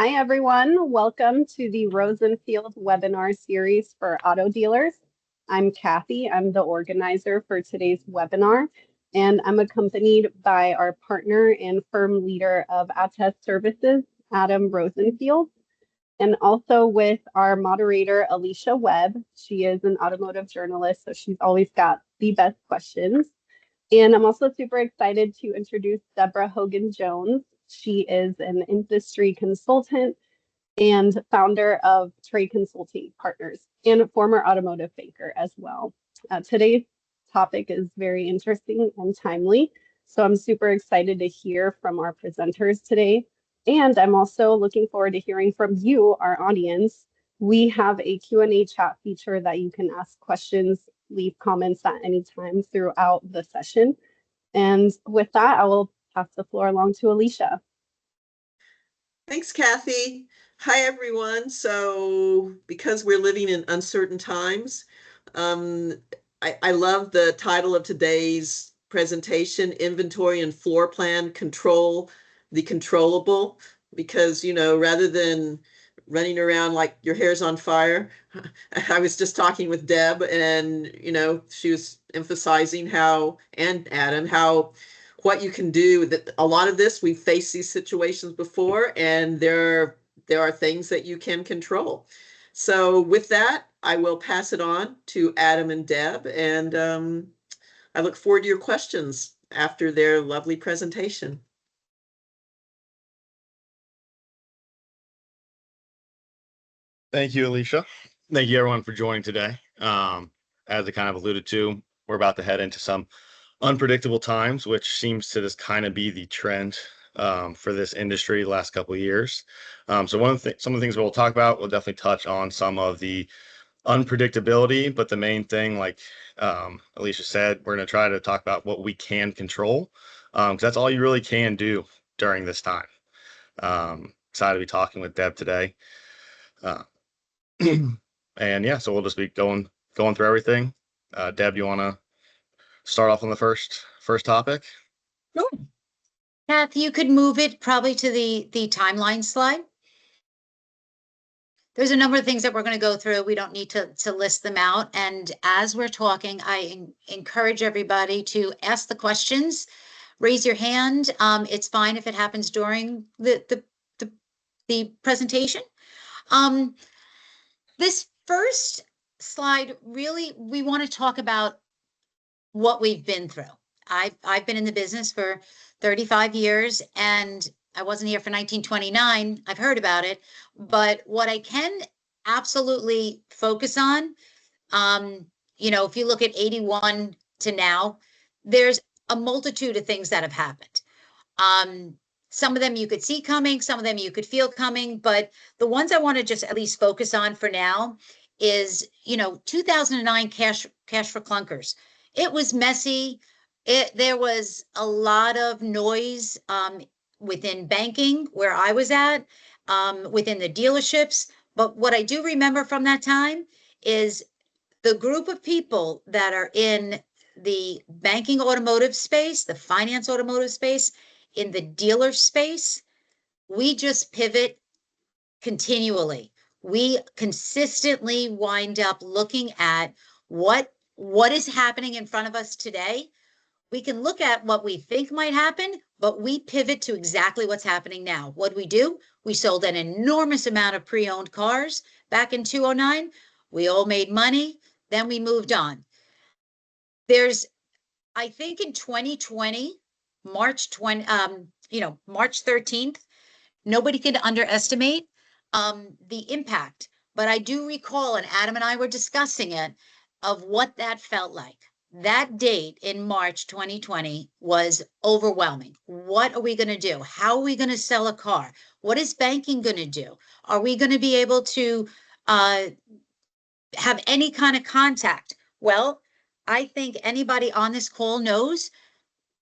Hi, everyone. Welcome to the Rosenfield webinar series for auto dealers. I'm Kathy. I'm the organizer for today's webinar, and I'm accompanied by our partner and firm leader of Attest Services, Adam Rosenfield, and also with our moderator, Alicia Webb. She is an automotive journalist, so she's always got the best questions. And I'm also super excited to introduce Debra Hogan Jones. She is an industry consultant and founder of Trade Consulting Partners and a former automotive banker as well. Today's topic is very interesting and timely, so I'm super excited to hear from our presenters today. And I'm also looking forward to hearing from you, our audience. We have a Q&A chat feature that you can ask questions, leave comments at any time throughout the session. And with that, I will pass the floor along to Alicia. Thanks, Kathy. Hi, everyone. So because we're living in uncertain times, I love the title of today's presentation, Inventory and Floor Plan Control the Controllable, because, rather than running around like your hair's on fire, I was just talking with Deb and, she was emphasizing and Adam, what you can do. That a lot of this, we've faced these situations before, and there are things that you can control. So with that, I will pass it on to Adam and Deb, and I look forward to your questions after their lovely presentation. Thank you, Alicia. Thank you, everyone, for joining today. As I kind of alluded to, we're about to head into some unpredictable times, which seems to just kind of be the trend for this industry the last couple of years. So some of the things we'll talk about, we'll definitely touch on some of the unpredictability, but the main thing, like Alicia said, we're going to try to talk about what we can control, because that's all you really can do during this time. Excited to be talking with Deb today. And yeah, so we'll just be going through everything. Deb, you want to start off on the first topic? Sure. Kath, you could move it probably to the timeline slide. There's a number of things that we're going to go through. We don't need to list them out. And as we're talking, I encourage everybody to ask the questions, raise your hand. It's fine if it happens during the presentation. This first slide, really, we want to talk about what we've been through. I've been in the business for 35 years, and I wasn't here for 1929. I've heard about it, but what I can absolutely focus on, if you look at 81 to now, there's a multitude of things that have happened. Some of them you could see coming, some of them you could feel coming, but the ones I want to just at least focus on for now is, 2009 cash for clunkers. It was messy. There was a lot of noise within banking where I was at, within the dealerships. But what I do remember from that time is the group of people that are in the banking automotive space, the finance automotive space, in the dealer space, we just pivot continually. We consistently wind up looking at what is happening in front of us today. We can look at what we think might happen, but we pivot to exactly what's happening now. What do? We sold an enormous amount of pre-owned cars back in 2009. We all made money. Then we moved on. I think in 2020, March 13th, nobody could underestimate the impact. But I do recall, and Adam and I were discussing it, of what that felt like. That date in March 2020 was overwhelming. What are we going to do? How are we going to sell a car? What is banking going to do? Are we going to be able to have any kind of contact? Well, I think anybody on this call knows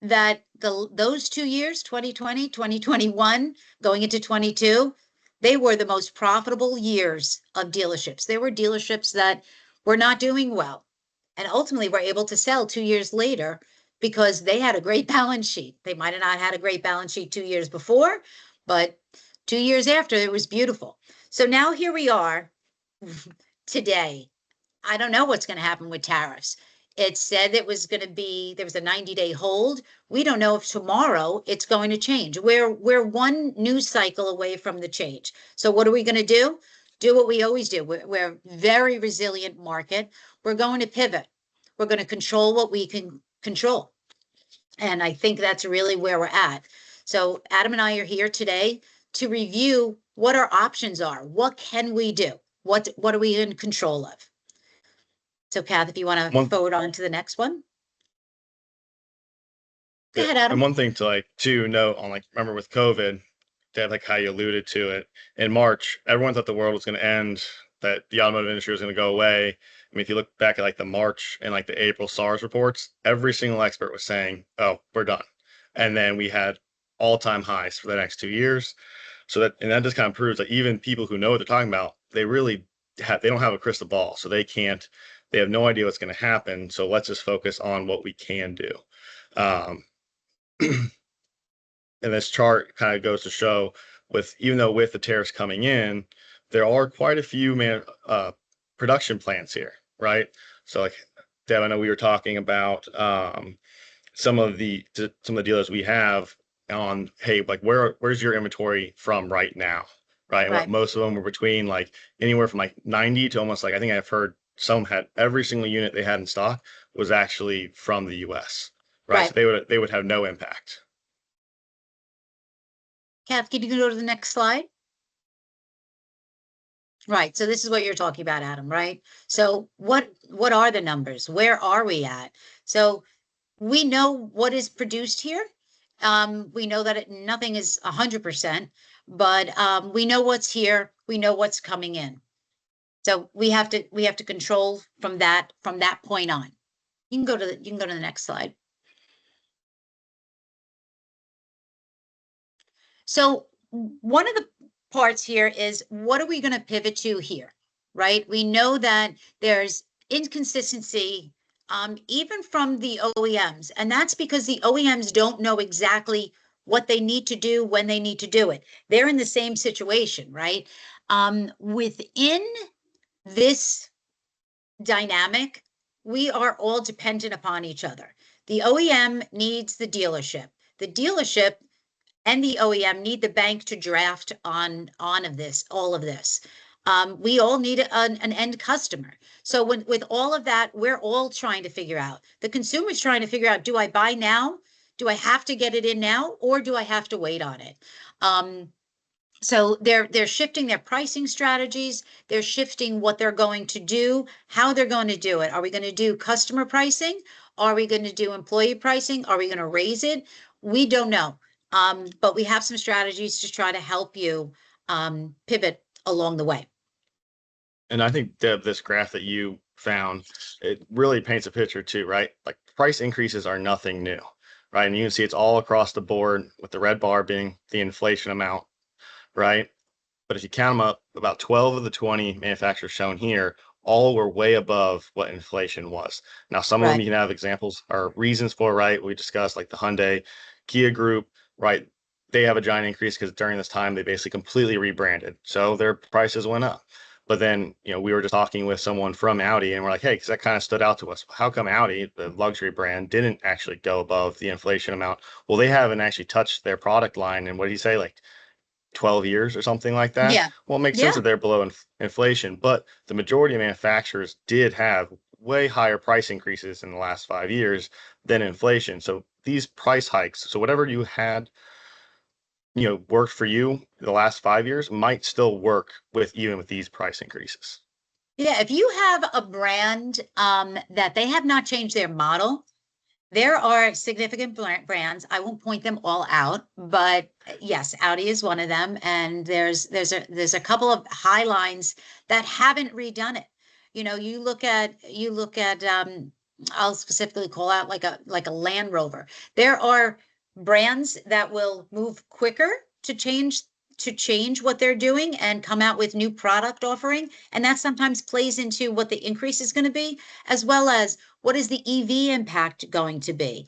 that those 2 years, 2020, 2021, going into 22, they were the most profitable years of dealerships. There were dealerships that were not doing well, and ultimately were able to sell 2 years later because they had a great balance sheet. They might have not had a great balance sheet 2 years before, but 2 years after, it was beautiful. So now here we are today. I don't know what's going to happen with tariffs. It said it was going to be, there was a 90-day hold. We don't know if tomorrow it's going to change. We're one news cycle away from the change. So what are we going to do? Do what we always do. We're a very resilient market. We're going to pivot. We're going to control what we can control. And I think that's really where we're at. So Adam and I are here today to review what our options are. What can we do? What are we in control of? So Kath, if you want to forward on to the next one. Go ahead, Adam. And one thing to note on, remember with COVID, Deb, how you alluded to it, in March, everyone thought the world was going to end, that the automotive industry was going to go away. I mean, if you look back at the March and the April SARS reports, every single expert was saying, oh, we're done. And then we had all-time highs for the next 2 years. So that just kind of proves that even people who know what they're talking about, they don't have a crystal ball. So they have no idea what's going to happen. So let's just focus on what we can do. And this chart kind of goes to show, even though with the tariffs coming in, there are quite a few production plants here, right? So Deb, I know we were talking about some of the dealers we have on, hey, where's your inventory from right now, right? And what most of them were between anywhere from 90 to almost I think I've heard some had every single unit they had in stock was actually from the US, right? So they would have no impact. Kath, can you go to the next slide? Right. So this is what you're talking about, Adam, right? So what are the numbers? Where are we at? So we know what is produced here. We know that nothing is 100%, but we know what's here. We know what's coming in. So we have to control from that point on. You can go to the next slide. So one of the parts here is, what are we going to pivot to here, right? We know that there's inconsistency even from the OEMs, and that's because the OEMs don't know exactly what they need to do when they need to do it. They're in the same situation, right? Within this dynamic, we are all dependent upon each other. The OEM needs the dealership. The dealership and the OEM need the bank to draft on all of this. We all need an end customer. So with all of that, we're all trying to figure out. The consumer's trying to figure out, do I buy now? Do I have to get it in now? Or do I have to wait on it? So they're shifting their pricing strategies. They're shifting what they're going to do, how they're going to do it. Are we going to do customer pricing? Are we going to do employee pricing? Are we going to raise it? We don't know. But we have some strategies to try to help you pivot along the way. And I think, Deb, this graph that you found, it really paints a picture too, right? Price increases are nothing new, right? And you can see it's all across the board, with the red bar being the inflation amount, right? But if you count them up, about 12 of the 20 manufacturers shown here, all were way above what inflation was. Now, some of them you can have examples or reasons for, right? We discussed the Hyundai, Kia group, right? They have a giant increase because during this time they basically completely rebranded, so their prices went up. But then, we were just talking with someone from Audi, and we're like, hey, because that kind of stood out to us. How come Audi, the luxury brand, didn't actually go above the inflation amount? Well, they haven't actually touched their product line in, what did he say, 12 years or something like that? Yeah. Well, it makes sense that they're below inflation, but the majority of manufacturers did have way higher price increases in the last 5 years than inflation. So these price hikes, so whatever you had, worked for you the last 5 years might still work even with these price increases. Yeah, if you have a brand that they have not changed their model, there are significant brands. I won't point them all out, but yes, Audi is one of them, and there's a couple of high lines that haven't redone it. You look at I'll specifically call out like a Land Rover. There are brands that will move quicker to change what they're doing and come out with new product offering. And that sometimes plays into what the increase is going to be, as well as what is the EV impact going to be.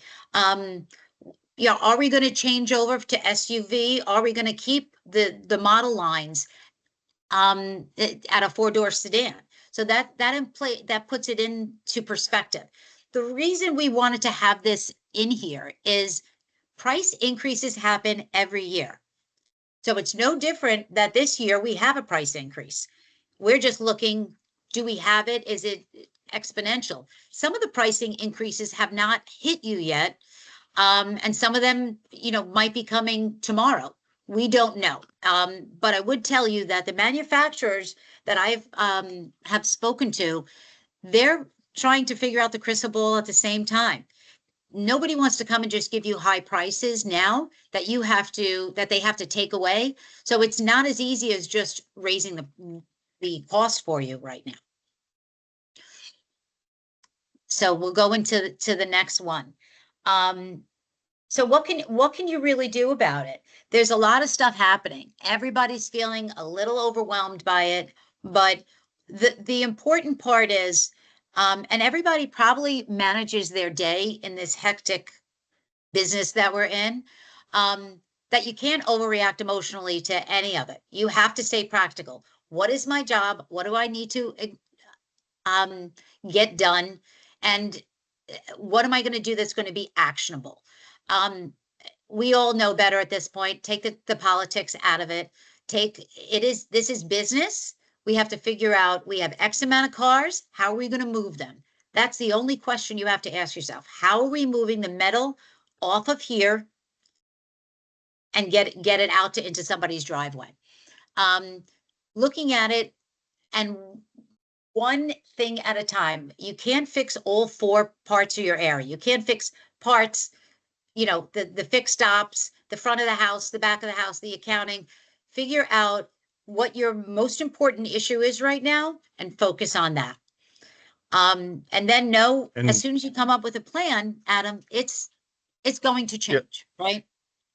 are we going to change over to SUV? Are we going to keep the model lines at a 4-door sedan? So that puts it into perspective. The reason we wanted to have this in here is price increases happen every year. So it's no different that this year we have a price increase. We're just looking, do we have it? Is it exponential? Some of the pricing increases have not hit you yet. And some of them, might be coming tomorrow. We don't know. But I would tell you that the manufacturers that I've have spoken to, they're trying to figure out the crystal ball at the same time. Nobody wants to come and just give you high prices now that they have to take away. So it's not as easy as just raising the cost for you right now. So we'll go into the next one. So what can you really do about it? There's a lot of stuff happening. Everybody's feeling a little overwhelmed by it, but the important part is, and everybody probably manages their day in this hectic business that we're in, that you can't overreact emotionally to any of it. You have to stay practical. What is my job? What do I need to get done? And what am I going to do that's going to be actionable? We all know better at this point. Take the politics out of it. This is business. We have to figure out, we have X amount of cars. How are we going to move them? That's the only question you have to ask yourself. How are we moving the metal off of here and get it out into somebody's driveway? Looking at it, and one thing at a time. You can't fix all 4 parts of your area. You can't fix parts, the fixed stops, the front of the house, the back of the house, the accounting. Figure out what your most important issue is right now and focus on that. And then as soon as you come up with a plan, Adam, it's going to change, right?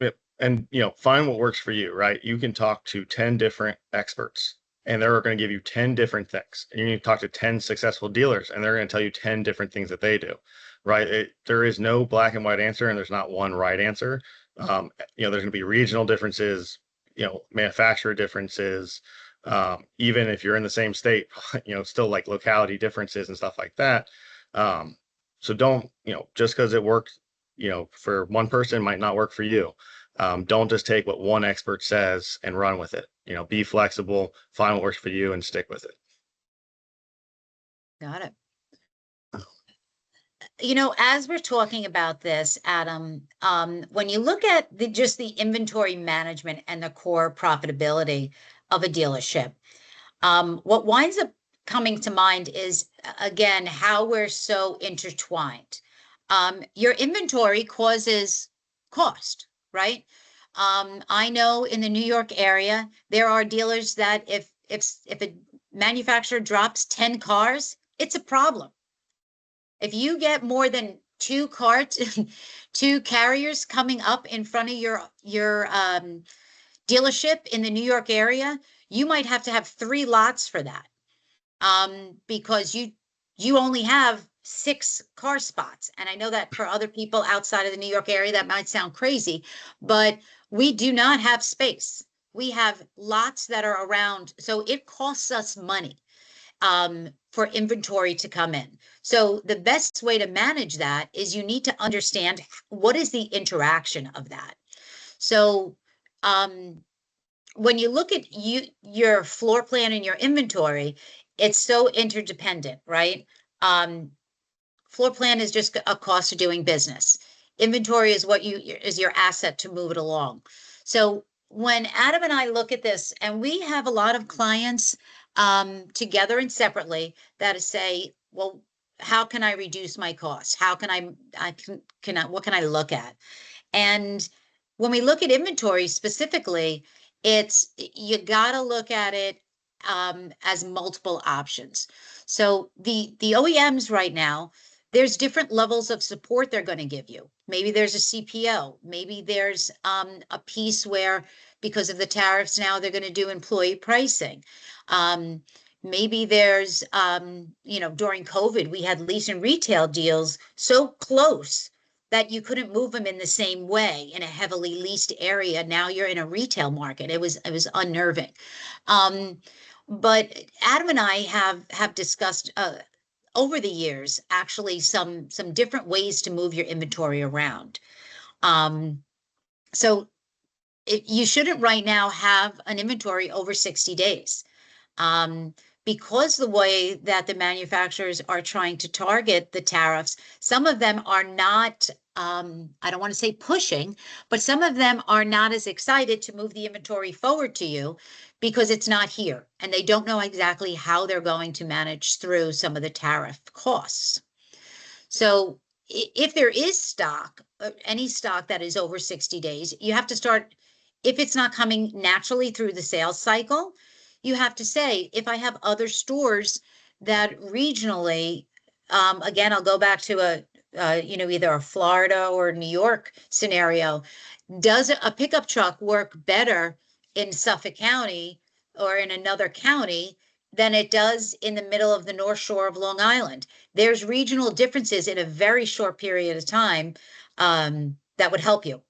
Yep. And, find what works for you, right? You can talk to 10 different experts and they're going to give you 10 different things. And you need to talk to 10 successful dealers and they're going to tell you 10 different things that they do, right? There is no black and white answer and there's not one right answer. There's going to be regional differences, manufacturer differences, even if you're in the same state, still like locality differences and stuff like that. So don't, just because it works, for one person might not work for you. Don't just take what one expert says and run with it. Be flexible, find what works for you and stick with it. Got it. As we're talking about this, Adam, when you look at just the inventory management and the core profitability of a dealership, what winds up coming to mind is, again, how we're so intertwined. Your inventory causes cost, right? I know in the New York area, there are dealers that if a manufacturer drops 10 cars, it's a problem. If you get more than 2 carriers coming up in front of your dealership in the New York area, you might have to have 3 lots for that, because you only have 6 car spots. And I know that for other people outside of the New York area, that might sound crazy, but we do not have space. We have lots that are around, so it costs us money for inventory to come in. So the best way to manage that is you need to understand what is the interaction of that. So when you look at your floor plan and your inventory, it's so interdependent, right? Floor plan is just a cost of doing business. Inventory is is your asset to move it along. So when Adam and I look at this, and we have a lot of clients together and separately that say, well, how can I reduce my costs? How can what can I look at? And when we look at inventory specifically, you got to look at it as multiple options. So the OEMs right now, there's different levels of support they're going to give you. Maybe there's a CPO. Maybe there's a piece where, because of the tariffs now, they're going to do employee pricing. Maybe there's, during COVID, we had lease and retail deals so close that you couldn't move them in the same way in a heavily leased area. Now you're in a retail market. It was unnerving. But Adam and I have discussed over the years actually some different ways to move your inventory around. So you shouldn't right now have an inventory over 60 days. Because the way that the manufacturers are trying to target the tariffs, some of them are not, I don't want to say pushing, but some of them are not as excited to move the inventory forward to you because it's not here and they don't know exactly how they're going to manage through some of the tariff costs. So if there is stock, any stock that is over 60 days, you have to start, if it's not coming naturally through the sales cycle, you have to say, if I have other stores that regionally, again, I'll go back to either a Florida or New York scenario. Does a pickup truck work better in Suffolk County or in another county than it does in the middle of the North Shore of Long Island? There's regional differences in a very short period of time that would help you.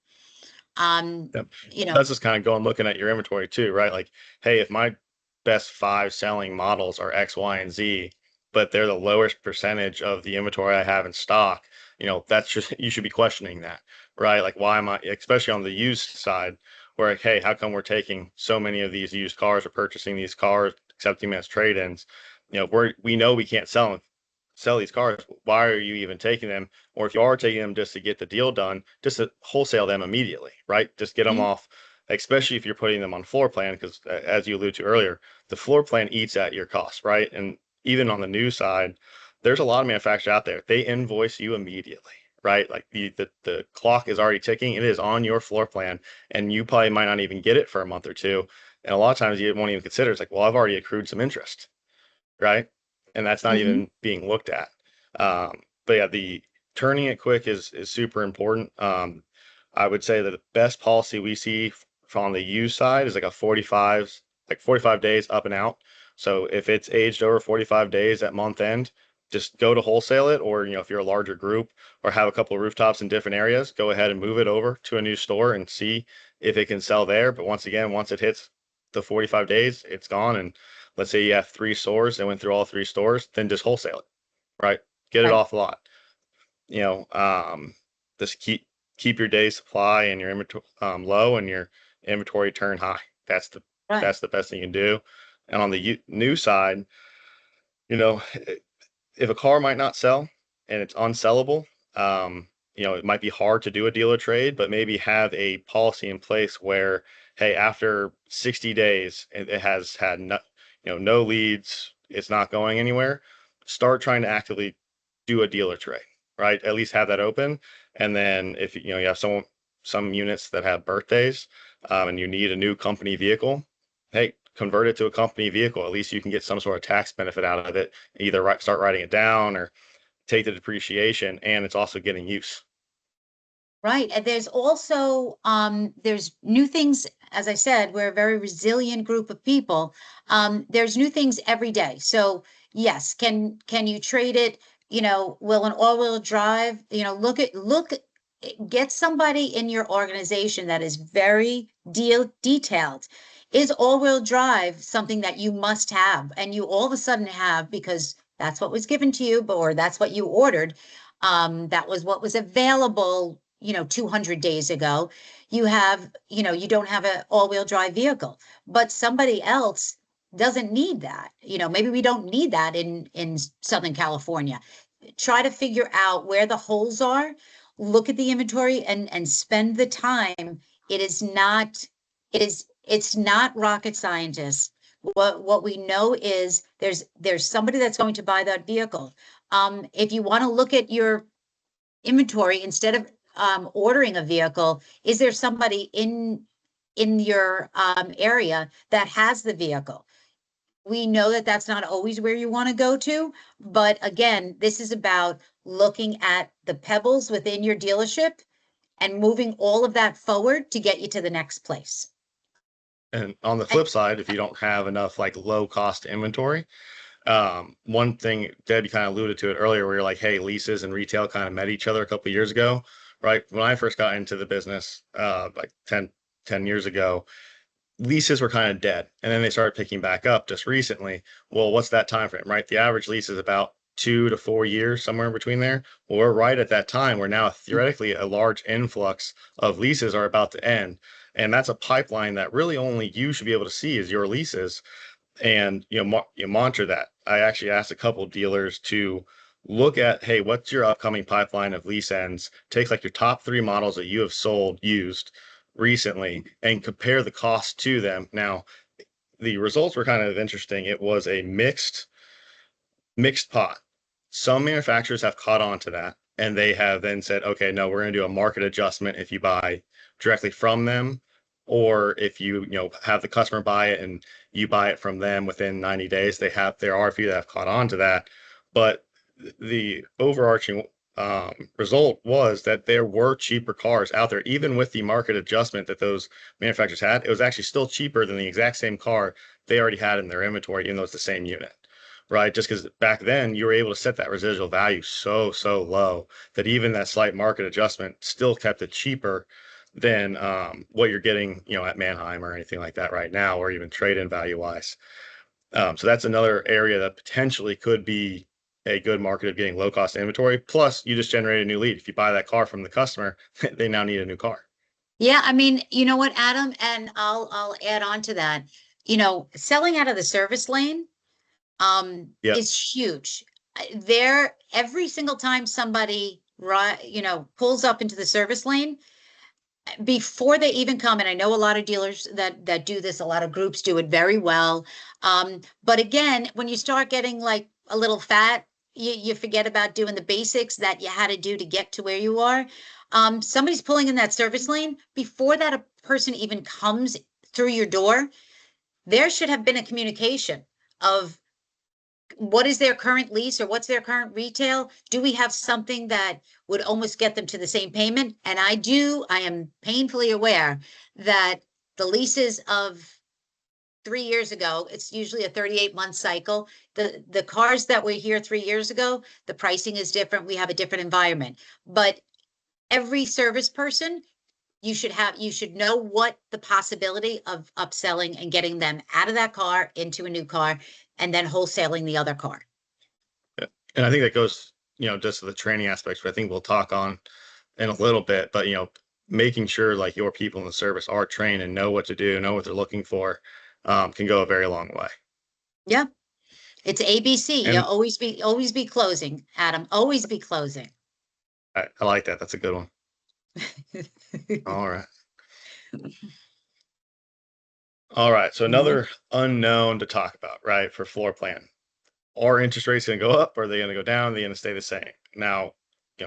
Yep. That's just kind of going looking at your inventory too, right? Like, hey, if my best 5 selling models are X, Y, and Z, but they're the lowest percentage of the inventory I have in stock, that's just, you should be questioning that, right? Like, why am I, especially on the used side, where like, hey, how come we're taking so many of these used cars or purchasing these cars, accepting them as trade-ins? We know we can't sell these cars. Why are you even taking them? Or if you are taking them just to get the deal done, just to wholesale them immediately, right? Just get them off, especially if you're putting them on floor plan, because as you alluded to earlier, the floor plan eats at your costs, right? And even on the new side, there's a lot of manufacturers out there. They invoice you immediately, right? Like the clock is already ticking. It is on your floor plan, and you probably might not even get it for a month or two. And a lot of times you won't even consider. It's like, well, I've already accrued some interest, right? And that's not even being looked at. But yeah, the turning it quick is super important. I would say that the best policy we see from the used side is like 45 days up and out. So if it's aged over 45 days at month end, just go to wholesale it, or if you're a larger group or have a couple of rooftops in different areas, go ahead and move it over to a new store and see if it can sell there. But once again, once it hits the 45 days, it's gone. And let's say you have 3 stores and went through all 3 stores, then just wholesale it, right? Get it off the lot. Just keep your day supply and your inventory low and your inventory turn high. That's the best thing you can do. And on the new side, if a car might not sell and it's unsellable, it might be hard to do a dealer trade, but maybe have a policy in place where, hey, after 60 days, it has had no leads, it's not going anywhere. Start trying to actively do a dealer trade, right? At least have that open. And then if you have some units that have birthdays, and you need a new company vehicle, hey, convert it to a company vehicle. At least you can get some sort of tax benefit out of it. Either start writing it down or take the depreciation, and it's also getting use. Right. And there's also there's new things. As I said, we're a very resilient group of people. There's new things every day. So yes, can you trade it? Will an all-wheel drive, get somebody in your organization that is very detailed. Is all-wheel drive something that you must have and you all of a sudden have because that's what was given to you, or that's what you ordered? That was what was available 200 days ago. You don't have an all-wheel drive vehicle, but somebody else doesn't need that. Maybe we don't need that in Southern California. Try to figure out where the holes are, look at the inventory and spend the time. It's not rocket scientists. What we know is there's somebody that's going to buy that vehicle. If you want to look at your inventory instead of ordering a vehicle, is there somebody in your area that has the vehicle? We know that that's not always where you want to go to, but again, this is about looking at the pebbles within your dealership and moving all of that forward to get you to the next place. And on the flip side, if you don't have enough low cost inventory, one thing, Deb, you kind of alluded to it earlier, where you're like, hey, leases and retail kind of met each other a couple of years ago, right? When I first got into the business, like 10 years ago, leases were kind of dead, and then they started picking back up just recently. Well, what's that time frame, right? The average lease is about 2 to 4 years, somewhere in between there. Well, we're right at that time where now theoretically a large influx of leases are about to end, and that's a pipeline that really only you should be able to see is your leases. And you monitor that. I actually asked a couple dealers to look at, hey, what's your upcoming pipeline of lease ends? Take like your top 3 models that you have sold used recently and compare the cost to them. Now, the results were kind of interesting. It was a mixed pot. Some manufacturers have caught on to that, and they have then said, okay, no, we're going to do a market adjustment if you buy directly from them, or if you have the customer buy it and you buy it from them within 90 days. There are a few that have caught on to that, but the overarching result was that there were cheaper cars out there, even with the market adjustment that those manufacturers had. It was actually still cheaper than the exact same car they already had in their inventory, even though it's the same unit, right? Just because back then you were able to set that residual value so low that even that slight market adjustment still kept it cheaper than what you're getting, at Manheim or anything like that right now, or even trade-in value wise. So that's another area that potentially could be a good market of getting low cost inventory. Plus, you just generate a new lead. If you buy that car from the customer, they now need a new car. Yeah, I mean, you know what, Adam, and I'll add on to that. Selling out of the service lane Yep. is huge. There, every single time somebody pulls up into the service lane, before they even come, and I know a lot of dealers that do this, a lot of groups do it very well. But again, when you start getting like a little fat, you forget about doing the basics that you had to do to get to where you are. Somebody's pulling in that service lane before that a person even comes through your door. There should have been a communication of what is their current lease or what's their current retail? Do we have something that would almost get them to the same payment? And I am painfully aware that the leases of 3 years ago, it's usually a 38-month cycle. The cars that were here 3 years ago, the pricing is different. We have a different environment. But every service person, you should know what the possibility of upselling and getting them out of that car into a new car and then wholesaling the other car. Yeah. And I think that goes, just to the training aspects, which I think we'll talk on in a little bit, but, making sure like your people in the service are trained and know what to do, know what they're looking for, can go a very long way. Yeah. It's ABC. And You'll always be closing, Adam, always be closing. I like that. That's a good one. All right. All right. So another unknown to talk about, right? For floor plan. Are interest rates going to go up? Or are they going to go down? Are they going to stay the same? Now,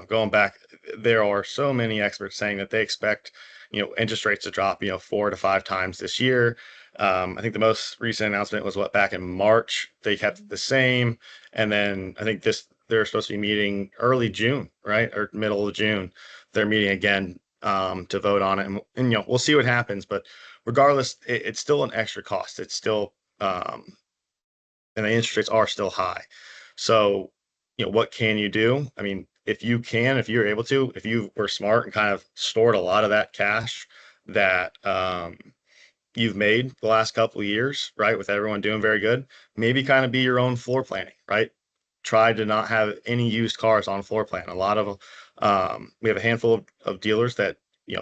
going back, there are so many experts saying that they expect, interest rates to drop, 4 to 5 times this year. I think the most recent announcement was back in March. They kept it the same. And then I think they're supposed to be meeting early June, right? Or middle of June. They're meeting again to vote on it. And we'll see what happens. But regardless, it's still an extra cost. It's still, and the interest rates are still high. So, what can you do? I mean, if you're able to, if you were smart and kind of stored a lot of that cash that you've made the last couple of years, right, with everyone doing very good, maybe kind of be your own floor planning, right? Try to not have any used cars on floor plan. A lot of we have a handful of dealers that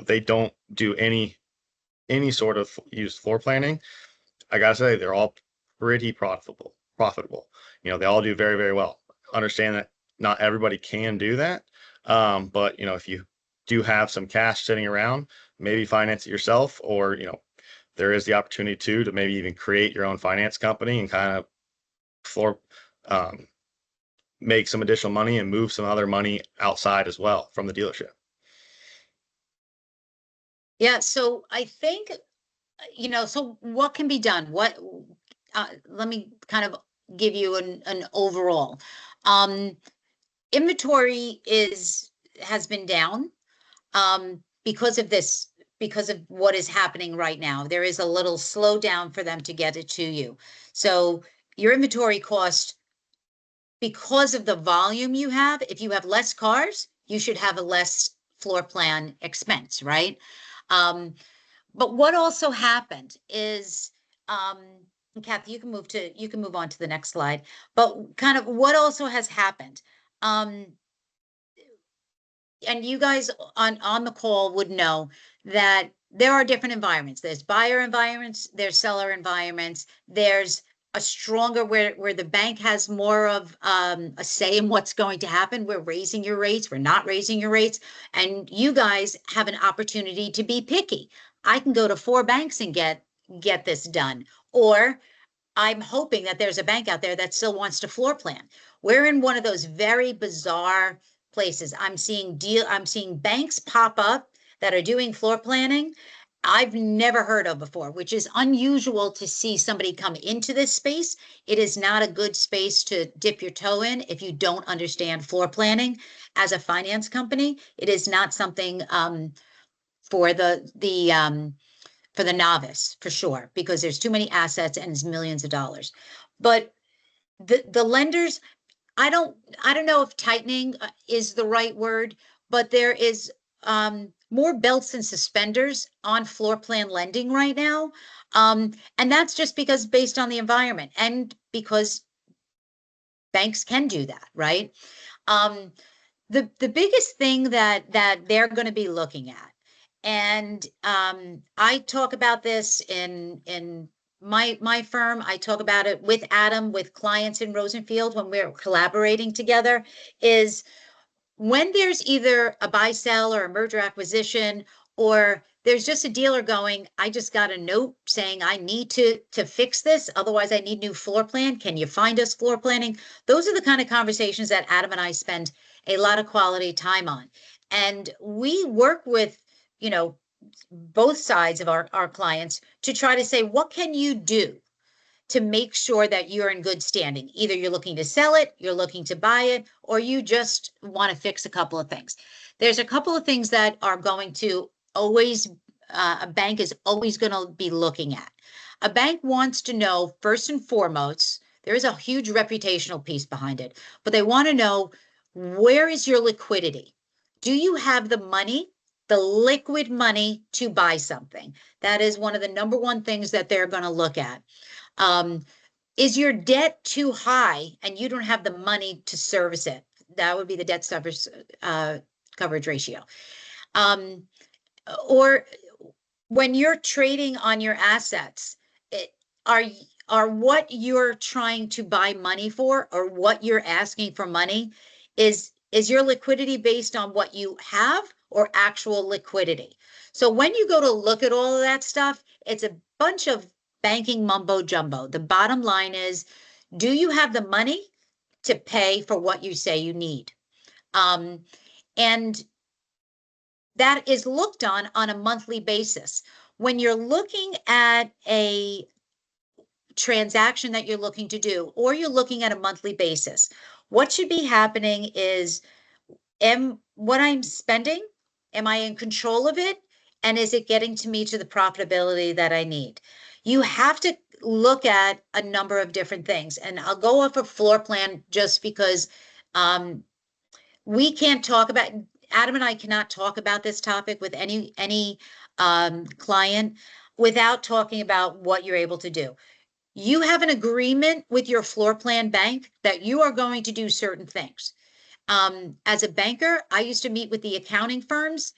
they don't do any sort of used floor planning. I gotta say, they're all pretty profitable. They all do very, very well. Understand that not everybody can do that. But if you do have some cash sitting around, maybe finance it yourself, or there is the opportunity to maybe even create your own finance company and kind of make some additional money and move some other money outside as well from the dealership. Yeah. So I think, so what can be done? Let me kind of give you an overall. Inventory has been down because of what is happening right now. There is a little slowdown for them to get it to you. So your inventory cost, because of the volume you have, if you have less cars, you should have a less floor plan expense, right? But what also happened is, Kathy, you can move on to the next slide. But kind of what also has happened, and you guys on the call would know that there are different environments. There's buyer environments, there's seller environments, there's a stronger where the bank has more of a say in what's going to happen. We're raising your rates, we're not raising your rates, and you guys have an opportunity to be picky. I can go to 4 banks and get this done, or I'm hoping that there's a bank out there that still wants to floor plan. We're in one of those very bizarre places. I'm seeing banks pop up that are doing floor planning I've never heard of before, which is unusual to see somebody come into this space. It is not a good space to dip your toe in if you don't understand floor planning as a finance company. It is not something for the novice, for sure, because there's too many assets and it's millions of dollars. But the lenders, I don't know if tightening is the right word, but there is more belts and suspenders on floor plan lending right now. And that's just because based on the environment and because banks can do that, right? The biggest thing that they're going to be looking at, and I talk about this in my firm. I talk about it with Adam, with clients in Rosenfield when we're collaborating together, is when there's either a buy sell or a merger acquisition, or there's just a dealer going, I just got a note saying I need to fix this, otherwise I need new floor plan. Can you find us floor planning? Those are the kind of conversations that Adam and I spend a lot of quality time on. And we work with, both sides of our clients to try to say, what can you do to make sure that you're in good standing? Either you're looking to sell it, you're looking to buy it, or you just want to fix a couple of things. There's a couple of things that are going to always, a bank is always going to be looking at. A bank wants to know, first and foremost, there is a huge reputational piece behind it, but they want to know, where is your liquidity? Do you have the money, the liquid money to buy something? That is one of the number one things that they're going to look at. Is your debt too high and you don't have the money to service it? That would be the debt service coverage ratio. Or when you're trading on your assets, are what you're trying to buy money for, or what you're asking for money, is your liquidity based on what you have or actual liquidity? So when you go to look at all of that stuff, it's a bunch of banking mumbo jumbo. The bottom line is, do you have the money to pay for what you say you need? And that is looked on a monthly basis. When you're looking at a transaction that you're looking to do, or you're looking at a monthly basis, what should be happening is, what I'm spending, am I in control of it? And is it getting to me to the profitability that I need? You have to look at a number of different things. And I'll go off a floor plan just because we can't talk about, Adam and I cannot talk about this topic with any client without talking about what you're able to do. You have an agreement with your floor plan bank that you are going to do certain things. As a banker, I used to meet with the accounting firms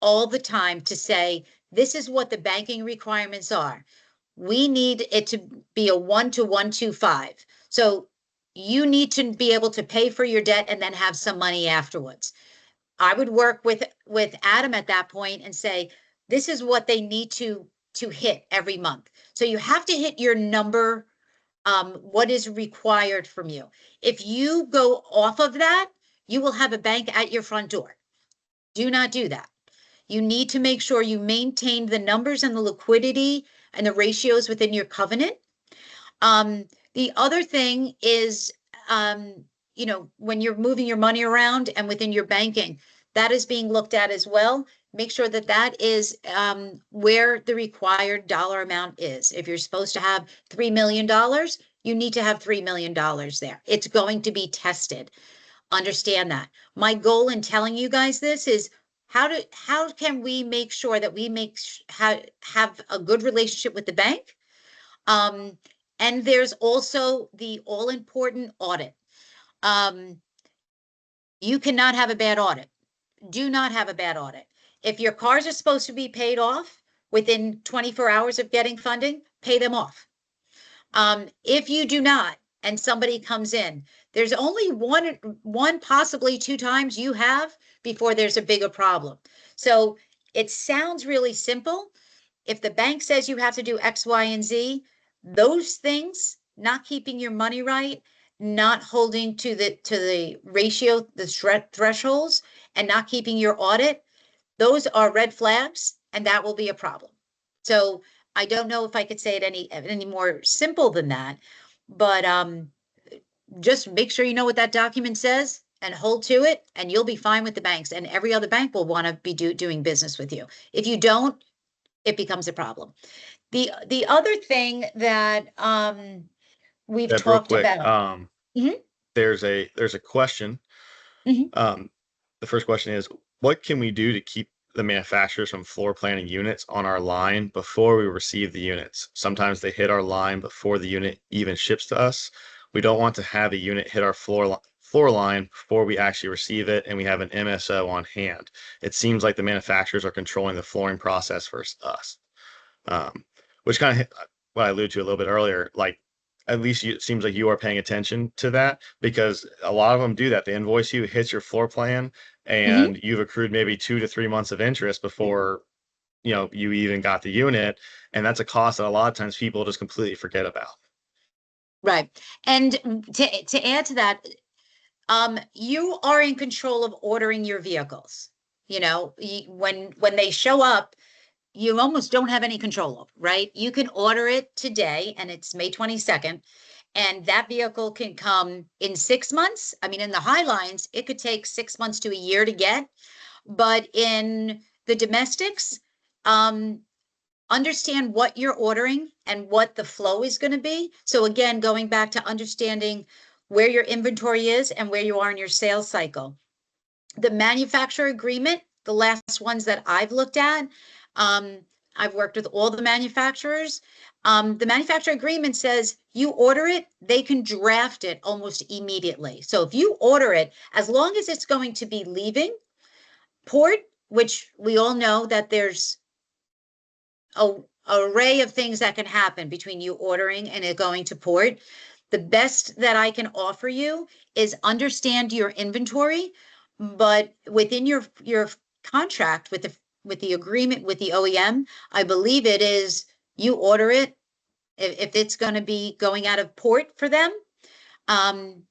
all the time to say, this is what the banking requirements are. We need it to be a 1 to 125. So you need to be able to pay for your debt and then have some money afterwards. I would work with Adam at that point and say, this is what they need to hit every month. So you have to hit your number, what is required from you. If you go off of that, you will have a bank at your front door. Do not do that. You need to make sure you maintain the numbers and the liquidity and the ratios within your covenant. The other thing is, when you're moving your money around and within your banking, that is being looked at as well. Make sure that that is where the required dollar amount is. If you're supposed to have $3 million, you need to have $3 million there. It's going to be tested. Understand that. My goal in telling you guys this is, how can we make sure that we have a good relationship with the bank? And there's also the all important audit. You cannot have a bad audit. Do not have a bad audit. If your cars are supposed to be paid off within 24 hours of getting funding, pay them off. If you do not, and somebody comes in, there's only one, possibly two times you have before there's a bigger problem. So it sounds really simple. If the bank says you have to do X, Y, and Z, those things, not keeping your money right, not holding to the ratio, the thresholds, and not keeping your audit, those are red flags, and that will be a problem. So I don't know if I could say it any more simple than that, but just make sure you know what that document says and hold to it, and you'll be fine with the banks, and every other bank will want to be doing business with you. If you don't, it becomes a problem. The other thing that we've Deb, real talked quick, about. Mhm. there's a question. Mhm. The first question is, what can we do to keep the manufacturers from floor planning units on our line before we receive the units? Sometimes they hit our line before the unit even ships to us. We don't want to have a unit hit our floor line before we actually receive it and we have an MSO on hand. It seems like the manufacturers are controlling the flooring process versus us. Which kind of what I alluded to a little bit earlier, like at least it seems like you are paying attention to that, because a lot of them do that. They invoice you, hits your floor plan, and you've accrued maybe 2 to 3 months of interest before you even got the unit, and that's a cost that a lot of times people just completely forget about. Right. And to add to that, you are in control of ordering your vehicles. When they show up, you almost don't have any control over, right? You can order it today, and it's May 22nd, and that vehicle can come in 6 months. I mean, in the high lines, it could take 6 months to a year to get, but in the domestics, understand what you're ordering and what the flow is going to be. So again, going back to understanding where your inventory is and where you are in your sales cycle. The manufacturer agreement, the last ones that I've looked at, I've worked with all the manufacturers. The manufacturer agreement says you order it, they can draft it almost immediately. So if you order it, as long as it's going to be leaving port, which we all know that there's a array of things that can happen between you ordering and it going to port. The best that I can offer you is understand your inventory, but within your contract with the agreement with the OEM, I believe it is you order it if it's going to be going out of port for them, and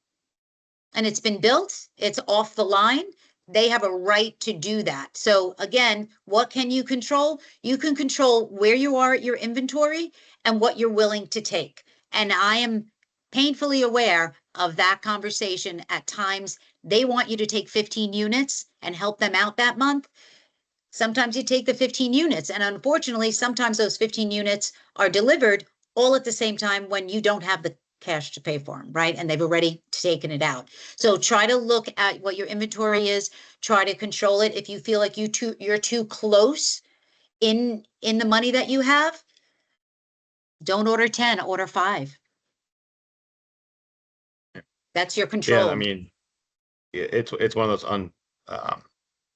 it's been built, it's off the line, they have a right to do that. So again, what can you control? You can control where you are at your inventory and what you're willing to take. And I am painfully aware of that conversation. At times, they want you to take 15 units and help them out that month. Sometimes you take the 15 units, and unfortunately, sometimes those 15 units are delivered all at the same time when you don't have the cash to pay for them, right? And they've already taken it out. So try to look at what your inventory is, try to control it. If you feel like you're too close in the money that you have, don't order 10, order 5. That's your control. Yeah, I mean, it's one of those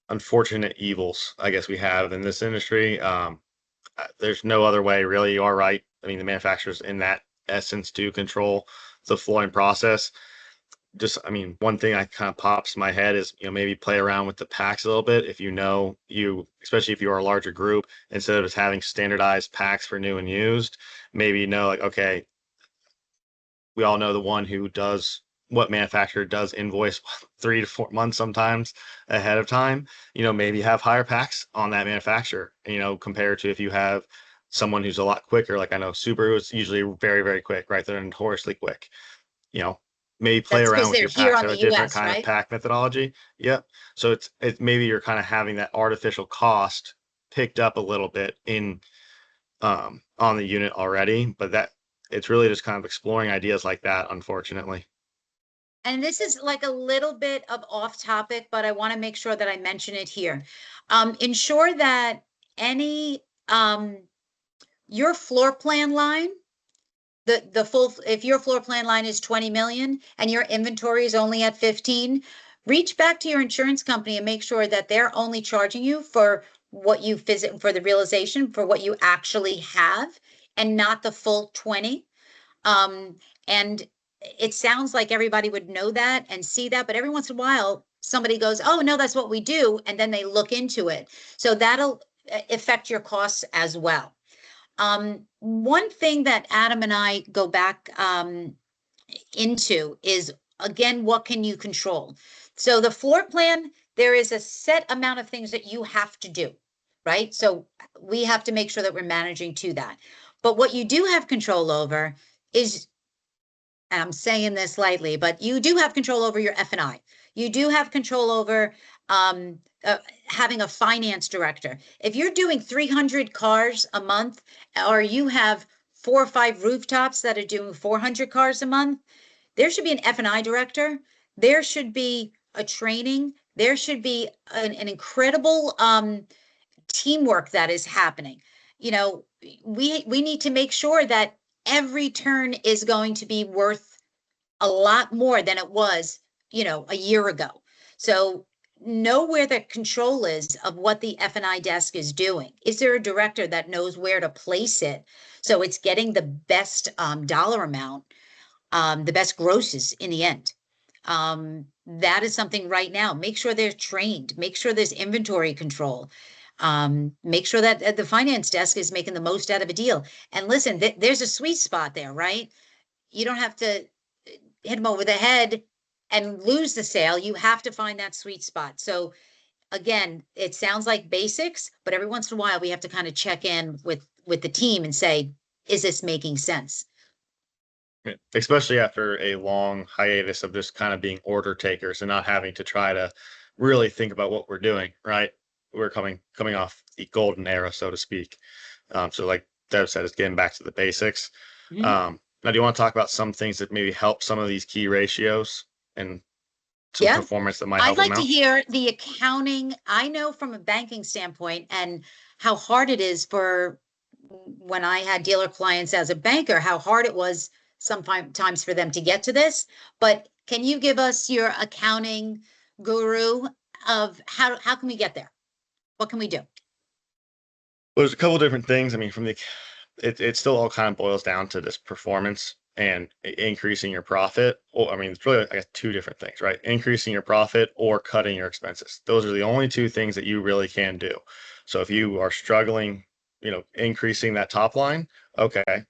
unfortunate evils, I guess, we have in this industry. There's no other way, really. You are right. I mean, the manufacturers in that essence do control the flooring process. Just, I mean, one thing I kind of pops in my head is, maybe play around with the packs a little bit. If especially if you are a larger group, instead of just having standardized packs for new and used, maybe like, okay, we all know the one who does what manufacturer does invoice 3 to 4 months sometimes ahead of time, maybe have higher packs on that manufacturer, compared to if you have someone who's a lot quicker. Like I know Subaru is usually very, very quick, right? They're notoriously quick, maybe play That's around because with they're your here packs, on have the a different US, kind of right? pack methodology. Yep. So it's maybe you're kind of having that artificial cost picked up a little bit on the unit already, but that it's really just kind of exploring ideas like that, unfortunately. And this is like a little bit of off topic, but I want to make sure that I mention it here. Ensure that any, your floor plan line, the full, if your floor plan line is 20 million and your inventory is only at 15, reach back to your insurance company and make sure that they're only charging you for what you for the realization for what you actually have and not the full 20. And it sounds like everybody would know that and see that, but every once in a while somebody goes, oh no, that's what we do, and then they look into it. So that'll affect your costs as well. One thing that Adam and I go back into is, again, what can you control? So the floor plan, there is a set amount of things that you have to do, right? So we have to make sure that we're managing to that. But what you do have control over is, and I'm saying this lightly, but you do have control over your F&I. You do have control over having a finance director. If you're doing 300 cars a month, or you have 4 or 5 rooftops that are doing 400 cars a month, there should be an F&I director. There should be a training. There should be an incredible teamwork that is happening. You know, we need to make sure that every turn is going to be worth a lot more than it was, you know, a year ago. So know where the control is of what the F&I desk is doing. Is there a director that knows where to place it so it's getting the best dollar amount, the best grosses in the end? That is something right now. Make sure they're trained. Make sure there's inventory control. Make sure that the finance desk is making the most out of a deal. And listen, there's a sweet spot there, right? You don't have to hit them over the head and lose the sale. You have to find that sweet spot. So again, it sounds like basics, but every once in a while we have to kind of check in with the team and say, is this making sense? Especially after a long hiatus of just kind of being order takers and not having to try to really think about what we're doing, right? We're coming off the golden era, so to speak. So like Deb said, it's getting back to the basics. Mhm. Now, do you want to talk about some things that maybe help some of these key ratios and some Yeah. performance that might I'd help them like to out? hear the accounting. I know from a banking standpoint and how hard it is for when I had dealer clients as a banker, how hard it was sometimes for them to get to this. But can you give us your accounting guru of how can we get there? What can we do? Well, there's a couple different things. I mean, it still all kind of boils down to this performance and increasing your profit. Well, I mean, it's really, I guess, 2 different things, right? Increasing your profit or cutting your expenses. Those are the only 2 things that you really can do. So if you are struggling, you know, increasing that top line, okay,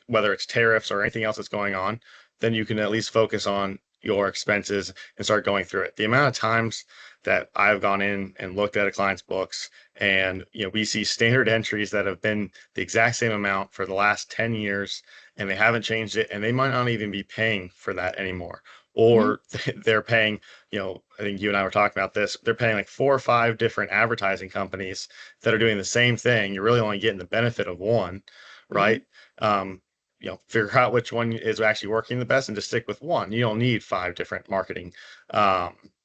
whether it's tariffs or anything else that's going on, then you can at least focus on your expenses and start going through it. The amount of times that I've gone in and looked at a client's books and, you know, we see standard entries that have been the exact same amount for the last 10 years and they haven't changed it, and they might not even be paying for that anymore. Or they're paying, you know, I think you and I were talking about this, they're paying like 4 or 5 different advertising companies that are doing the same thing. You're really only getting the benefit of one, right? You know, figure out which one is actually working the best and just stick with one. You don't need 5 different marketing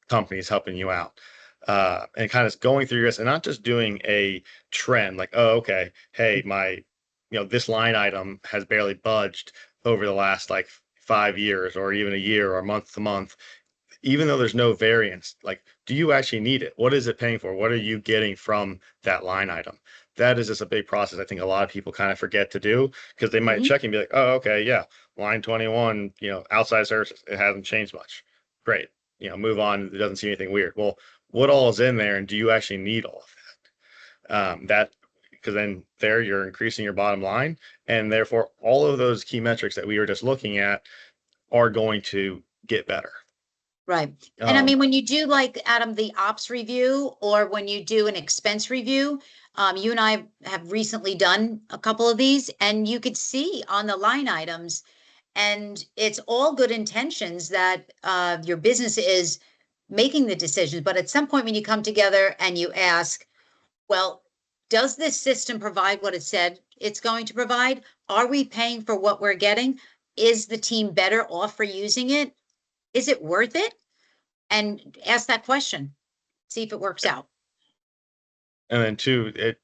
companies helping you out. And kind of going through this and not just doing a trend like, oh, okay, hey, you know, this line item has barely budged over the last like 5 years or even a year or month to month. Even though there's no variance, like, do you actually need it? What is it paying for? What are you getting from that line item? That is just a big process. I think a lot of people kind of forget to do because they might check and be like, oh, okay, yeah, line 21, you know, outside services, it hasn't changed much. Great. You know, move on. It doesn't seem anything weird. Well, what all is in there and do you actually need all of that? Because then there you're increasing your bottom line, and therefore all of those key metrics that we were just looking at are going to get better. Right. And I mean, when you do, like, Adam, the ops review, or when you do an expense review, you and I have recently done a couple of these, and you could see on the line items, and it's all good intentions that your business is making the decisions. But at some point when you come together and you ask, well, does this system provide what it said it's going to provide? Are we paying for what we're getting? Is the team better off for using it? Is it worth it? And ask that question, see if it works out. And then two, it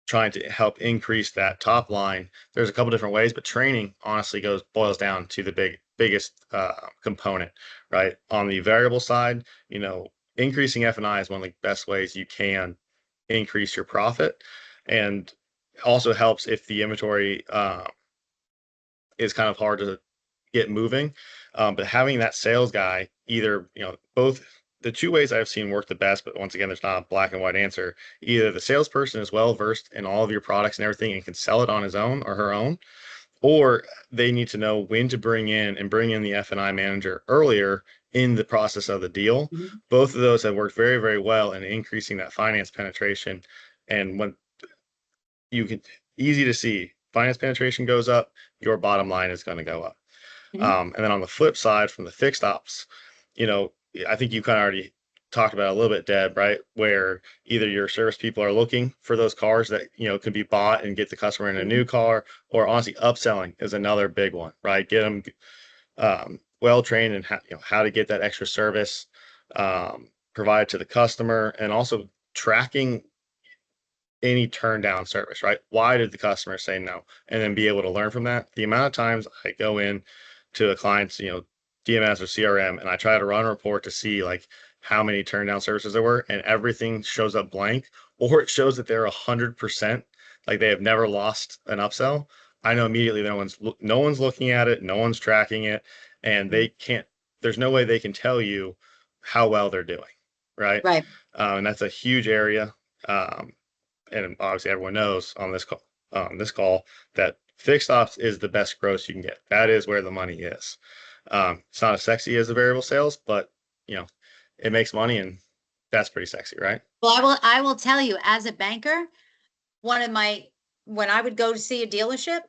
trying to help increase that top line. There's a couple different ways, but training honestly boils down to the biggest component, right? On the variable side, increasing F&I is one of the best ways you can increase your profit, and also helps if the inventory is kind of hard to get moving. But having that sales guy, either, both the two ways I've seen work the best, but once again, there's not a black and white answer. Either the salesperson is well versed in all of your products and everything and can sell it on his own or her own, or they need to know when to bring in the F&I manager earlier in the process of the deal. Mhm. Both of those have worked very, very well in increasing that finance penetration. And when you can, easy to see, finance penetration goes up, your bottom line is going to go up. Mhm. And then on the flip side, from the fixed ops, I think you kind of already talked about it a little bit, Deb, right? Where either your service people are looking for those cars that, could be bought and get the customer in a new car, or honestly, upselling is another big one, right? Get them well trained in how to get that extra service provided to the customer, and also tracking any turn down service, right? Why did the customer say no? And then be able to learn from that. The amount of times I go in to a client's, DMS or CRM, and I try to run a report to see like how many turn down services there were, and everything shows up blank, or it shows that they're 100%, like they have never lost an upsell. I know immediately no one's looking at it, no one's tracking it, and they can't. There's no way they can tell you how well they're doing, right? Right. And that's a huge area. Um, and obviously everyone knows on this call that fixed ops is the best gross you can get. That is where the money is. It's not as sexy as the variable sales, but it makes money, and that's pretty sexy, right? Well, I will tell you, as a banker, when I would go to see a dealership,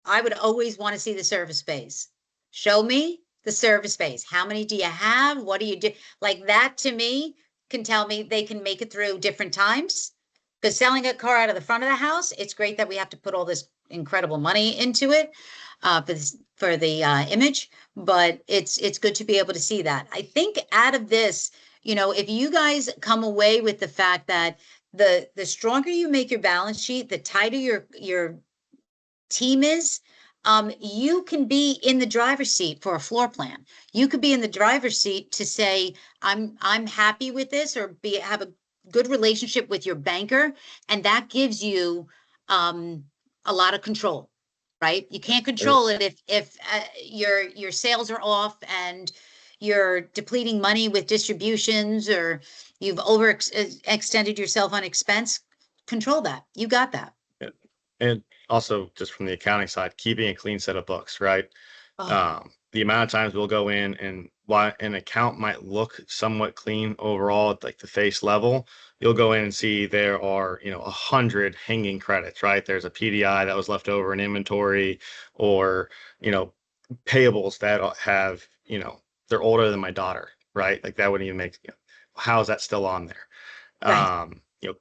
I would always want to see the service phase. Show me the service phase. How many do you have? What do you do? Like that to me can tell me they can make it through different times. Because selling a car out of the front of the house, it's great that we have to put all this incredible money into it for the image, but it's good to be able to see that. I think out of this, if you guys come away with the fact that the stronger you make your balance sheet, the tighter your team is, you can be in the driver's seat for a floor plan. You could be in the driver's seat to say, I'm happy with this, or have a good relationship with your banker, and that gives you a lot of control, right? You can't control it if your sales are off and you're depleting money with distributions, or you've extended yourself on expense. Control that. You got that. And also, just from the accounting side, keeping a clean set of books, right? Oh. The amount of times we'll go in, and while an account might look somewhat clean overall at like the face level, you'll go in and see there are 100 hanging credits, right? There's a PDI that was left over in inventory, or payables that have they're older than my daughter, right? Like that wouldn't even make, how is that still on there? Right.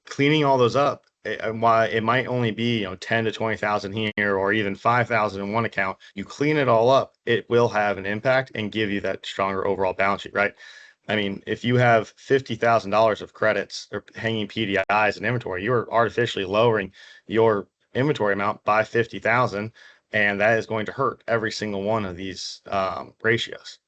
Cleaning all those up, and while it might only be 10 to 20,000 here, or even 5,000 in one account, you clean it all up, it will have an impact and give you that stronger overall balance sheet, right? I mean, if you have $50,000 of credits or hanging PDIs in inventory, you're artificially lowering your inventory amount by 50,000, and that is going to hurt every single one of these ratios.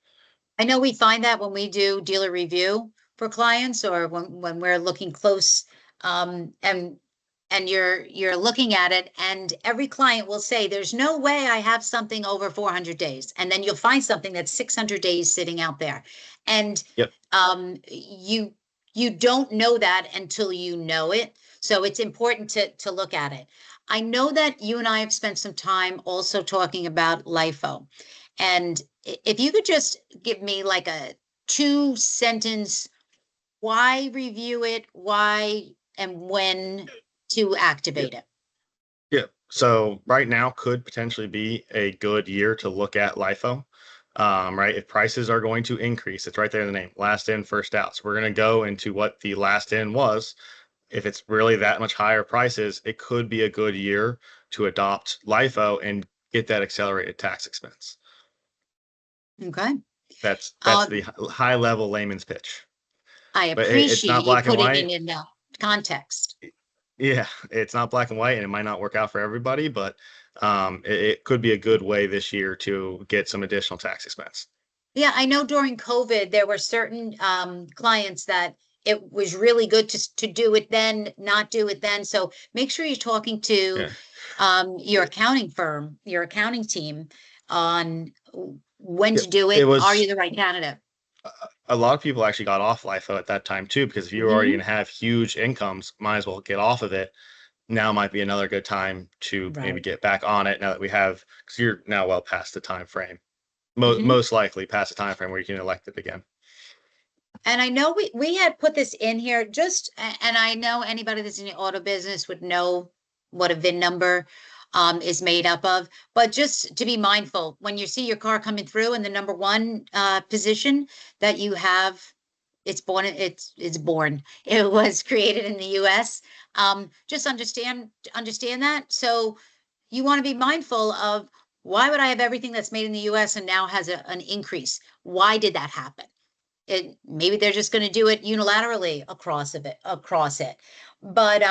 I know we find that when we do dealer review for clients, or when we're looking close, and you're looking at it, and every client will say, there's no way I have something over 400 days. And then you'll find something that's 600 days sitting out there. And Yep. You don't know that until you know it. So it's important to look at it. I know that you and I have spent some time also talking about LIFO. And if you could just give me like a 2-sentence, why review it, why and when to activate it. Yeah. So right now could potentially be a good year to look at LIFO. Right. If prices are going to increase, it's right there in the name, last in, first out. So we're going to go into what the last in was. If it's really that much higher prices, it could be a good year to adopt LIFO and get that accelerated tax expense. Okay. That's Um, the high level layman's pitch. I But it's appreciate not you black and putting it white. in the context. Yeah, it's not black and white, and it might not work out for everybody, but it could be a good way this year to get some additional tax expense. Yeah, I know during COVID, there were certain clients that it was really good to do it then, not do it then. So make sure you're talking to Yeah. your accounting firm, your accounting team on when Yeah, to do it it. Are you was the right candidate? a lot of people actually got off LIFO at that time too, because if you're already Hmm. gonna have huge incomes, might as well get off of it. Now might be another good time to maybe Right. get back on it now that we have, because you're now well past the time frame. Hmm. Most likely past the time frame where you can elect it again. And I know we had put this in here and I know anybody that's in the auto business would know what a VIN number is made up of, but just to be mindful when you see your car coming through in the number one position that you have, it's born. It was created in the US. Just understand that. So you want to be mindful of why would I have everything that's made in the US and now has an increase? Why did that happen? Maybe they're just going to do it unilaterally across it. But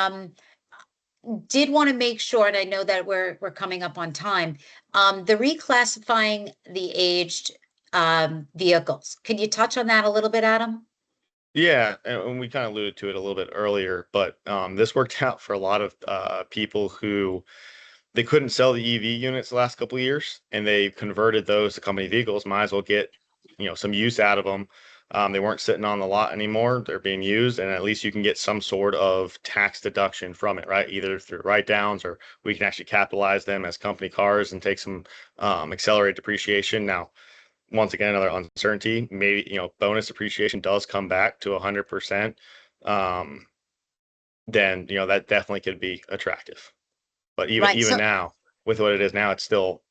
did want to make sure, and I know that we're coming up on time. The reclassifying the aged vehicles. Can you touch on that a little bit, Adam? Yeah, and we kind of alluded to it a little bit earlier, but this worked out for a lot of people who they couldn't sell the EV units the last couple of years, and they converted those to company vehicles. Might as well get, some use out of them. They weren't sitting on the lot anymore; they're being used, and at least you can get some sort of tax deduction from it, right? Either through write downs, or we can actually capitalize them as company cars and take some accelerated depreciation. Now, once again, another uncertainty. Maybe bonus depreciation does come back to 100%. Um, then that definitely could be attractive. But even Right. even So now, with what it is now, it's still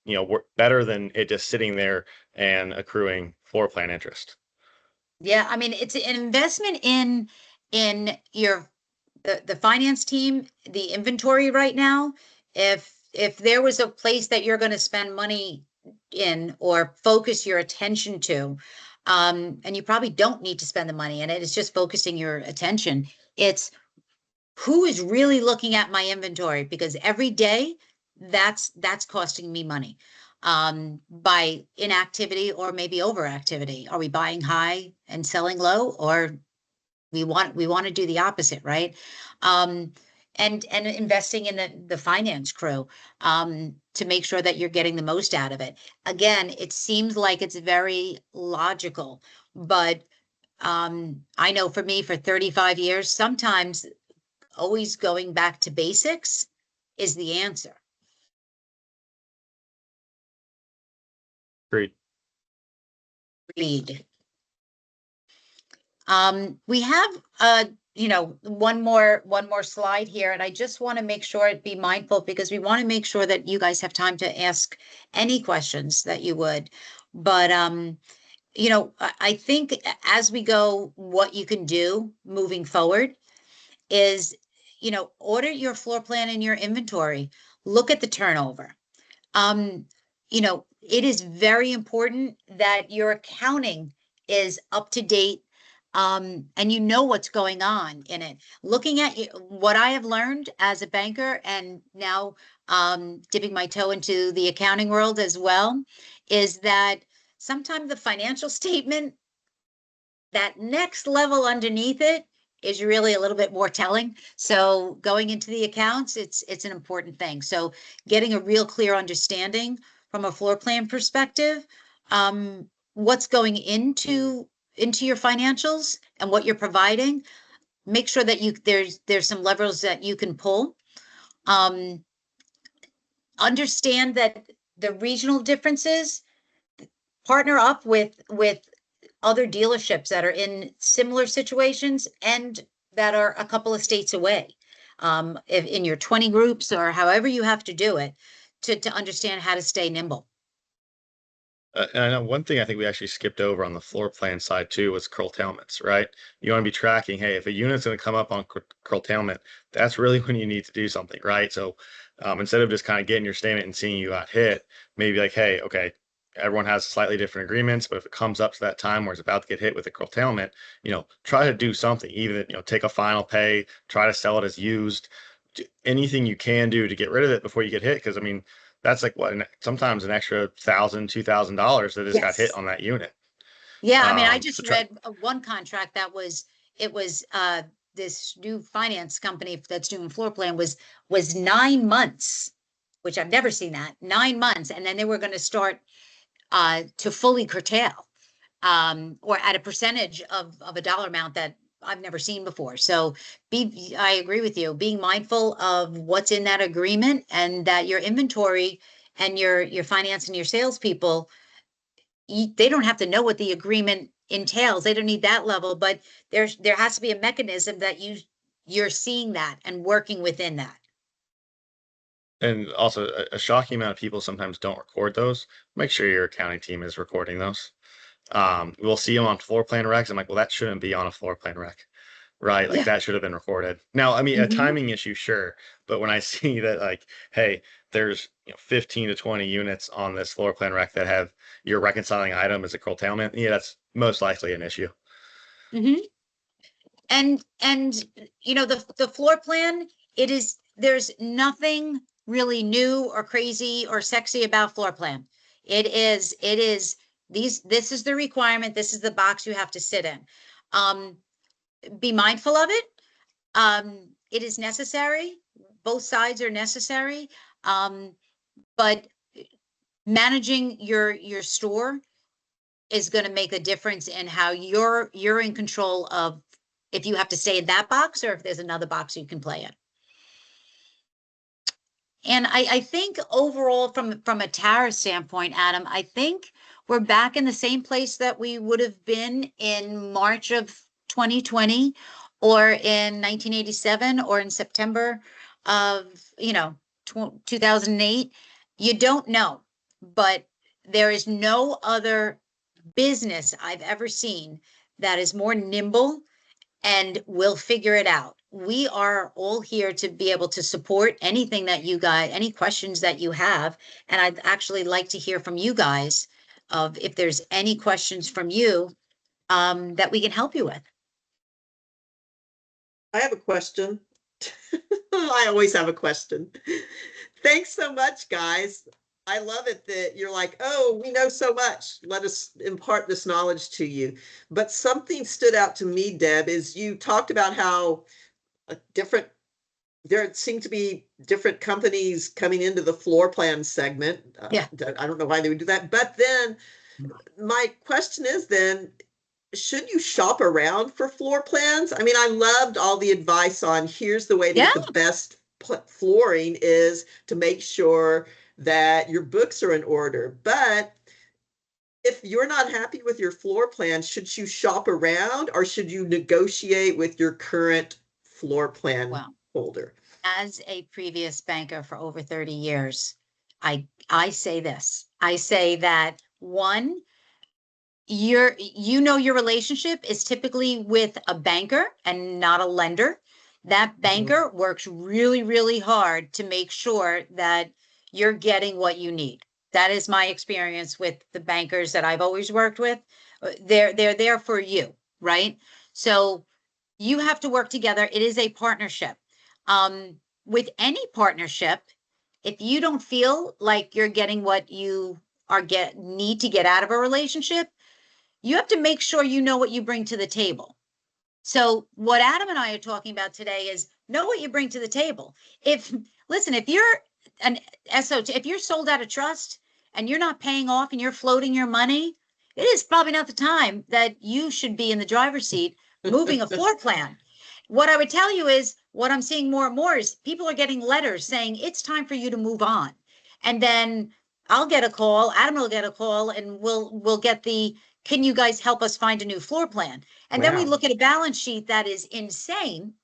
better than it just sitting there and accruing floor plan interest. yeah, I mean it's an investment in your the finance team, the inventory right now. If there was a place that you're going to spend money in or focus your attention to, and you probably don't need to spend the money in it, it's just focusing your attention. It's who is really looking at my inventory because every day that's costing me money by inactivity or maybe overactivity. Are we buying high and selling low, or we want to do the opposite, right? um and investing in the finance crew to make sure that you're getting the most out of it. Again, it seems like it's very logical, but I know for me, for 35 years, sometimes always going back to basics is the answer. Agreed. Read. We have one more slide here, and I just want to make sure be mindful because we want to make sure that you guys have time to ask any questions that you would. But I think as we go, what you can do moving forward is, order your floor plan and your inventory. Look at the turnover. um it is very important that your accounting is up to date, and you know what's going on in it. Looking at what I have learned as a banker and now dipping my toe into the accounting world as well, is that sometimes the financial statement, that next level underneath it, is really a little bit more telling. So going into the accounts, it's an important thing. So getting a real clear understanding from a floor plan perspective, what's going into your financials and what you're providing. Make sure that there's some levers that you can pull. Um, Understand that the regional differences, partner up with other dealerships that are in similar situations and that are a couple of states away. If in your 20 groups or however you have to do it to understand how to stay nimble. And I know one thing I think we actually skipped over on the floor plan side too was curtailments, right? You want to be tracking, hey, if a unit's going to come up on curtailment, that's really when you need to do something, right? So instead of just kind of getting your statement and seeing you got hit, maybe like, hey, okay, everyone has slightly different agreements, but if it comes up to that time where it's about to get hit with a curtailment, try to do something, even, take a final pay, try to sell it as used, anything you can do to get rid of it before you get hit. Because I mean, that's like sometimes an extra $1,000, $2,000 that just got hit Yes. on that unit. Yeah, I mean, I So just try, read one contract that was, it was this new finance company that's doing floor plan was 9 months, which I've never seen that, 9 months, and then they were going to start to fully curtail, or at a percentage of a dollar amount that I've never seen before. So I agree with you, being mindful of what's in that agreement, and that your inventory and your finance and your salespeople, they don't have to know what the agreement entails. They don't need that level, but there has to be a mechanism that you're seeing that and working within that. and also a shocking amount of people sometimes don't record those. Make sure your accounting team is recording those. We'll see them on floor plan recs. I'm like, well, that shouldn't be on a floor plan rec, right? Like Yeah. that should have been recorded. Now, I mean, a Mhm. timing issue, sure, but when I see that, like, hey, there's 15 to 20 units on this floor plan rec that have your reconciling item as a curtailment, yeah, that's most likely an issue. Mhm. And the floor plan, there's nothing really new or crazy or sexy about floor plan. This is the requirement. This is the box you have to sit in. Be mindful of it. It is necessary. Both sides are necessary. But managing your store is going to make a difference in how you're in control of if you have to stay in that box or if there's another box you can play in. And I think overall, from a tariff standpoint, Adam, I think we're back in the same place that we would have been in March of 2020 or in 1987 or in September of 2008. You don't know, but there is no other business I've ever seen that is more nimble and will figure it out. We are all here to be able to support anything that you guys, any questions that you have. And I'd actually like to hear from you guys of if there's any questions from you that we can help you with. I have a question. I always have a question. Thanks so much, guys. I love it that you're like, oh, we know so much. Let us impart this knowledge to you. But something stood out to me, Deb, is you talked about how there seem to be different companies coming into the floor plan segment. Yeah. I don't know why they would do that. But then my question is then, should you shop around for floor plans? I mean, I loved all the advice on here's the way to get the best flooring is to make sure that your books are in order. But if you're not happy with your floor plan, should you shop around or should you negotiate with your current floor plan holder? As a previous banker for over 30 years, I say this. I say that one, your relationship is typically with a banker and not a lender. That banker works really, really hard to make sure that you're getting what you need. That is my experience with the bankers that I've always worked with. They're there for you, right? So you have to work together. It is a partnership. With any partnership, if you don't feel like you're getting what you need to get out of a relationship, you have to make sure you know what you bring to the table. So what Adam and I are talking about today is know what you bring to the table. If you're an SOT, if you're sold out of trust and you're not paying off and you're floating your money, it is probably not the time that you should be in the driver's seat moving a floor plan. What I would tell you is what I'm seeing more and more is people are getting letters saying it's time for you to move on. And then I'll get a call, Adam will get a call, and we'll get can you guys help us find a new floor plan? And then we look at a balance sheet that is insane.